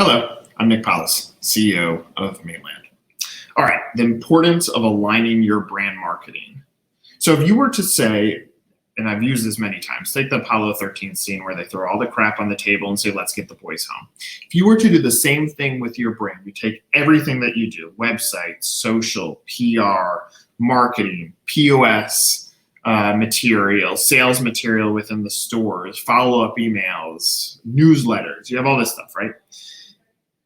Hello, I'm Nick Paulus, CEO of Mainland. All right, the importance of aligning your brand marketing. So if you were to say, and I've used this many times, take the Apollo 13 scene where they throw all the crap on the table and say, let's get the boys home. If you were to do the same thing with your brand, you take everything that you do, websites, social, PR, marketing, POS, material, sales material within the stores, follow-up emails, newsletters, you have all this stuff, right?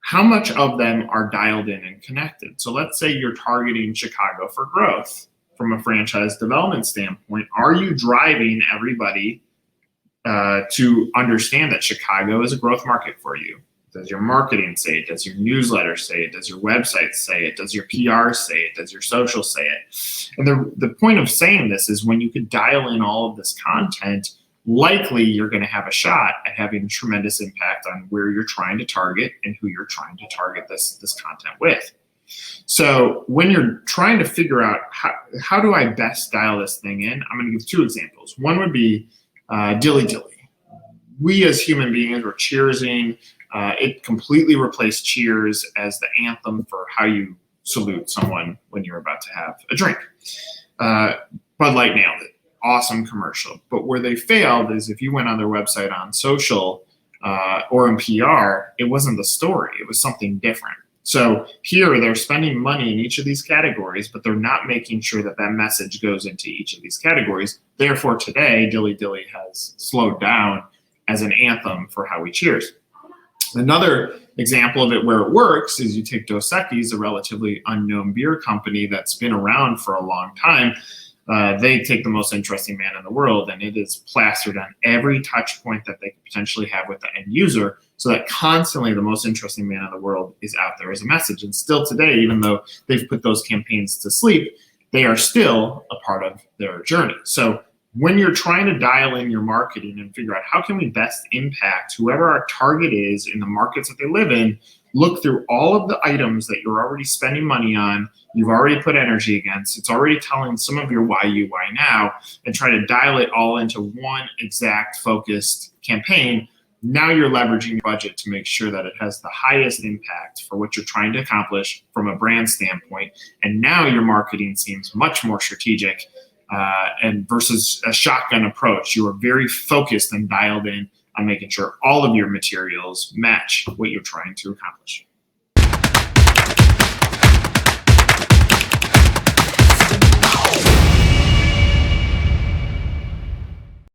How much of them are dialed in and connected? So let's say you're targeting Chicago for growth from a franchise development standpoint. Are you driving everybody to understand that Chicago is a growth market for you? Does your marketing say it? Does your newsletter say it? Does your website say it? Does your PR say it? Does your social say it? And the point of saying this is when you can dial in all of this content, likely you're going to have a shot at having tremendous impact on where you're trying to target and who you're trying to target this content with. So when you're trying to figure out how do I best dial this thing in, I'm going to give two examples. One would be Dilly Dilly. We as human beings were cheersing. It completely replaced cheers as the anthem for how you salute someone when you're about to have a drink. Bud Light nailed it. Awesome commercial. But where they failed is if you went on their website on social or in PR, it wasn't the story. It was something different. So here they're spending money in each of these categories, but they're not making sure that that message goes into each of these categories. Therefore, today, Dilly Dilly has slowed down as an anthem for how we cheers. Another example of it where it works is you take Dos Equis, a relatively unknown beer company that's been around for a long time. They take the most interesting man in the world, and it is plastered on every touch point that they could potentially have with the end user, so that constantly the most interesting man in the world is out there as a message. And still today, even though they've put those campaigns to sleep, they are still a part of their journey. So when you're trying to dial in your marketing and figure out how can we best impact whoever our target is in the markets that they live in, look through all of the items that you're already spending money on, you've already put energy against, it's already telling some of your why you, why now, and try to dial it all into one exact focused campaign. Now you're leveraging your budget to make sure that it has the highest impact for what you're trying to accomplish from a brand standpoint. And now your marketing seems much more strategic and versus a shotgun approach. You are very focused and dialed in on making sure all of your materials match what you're trying to accomplish.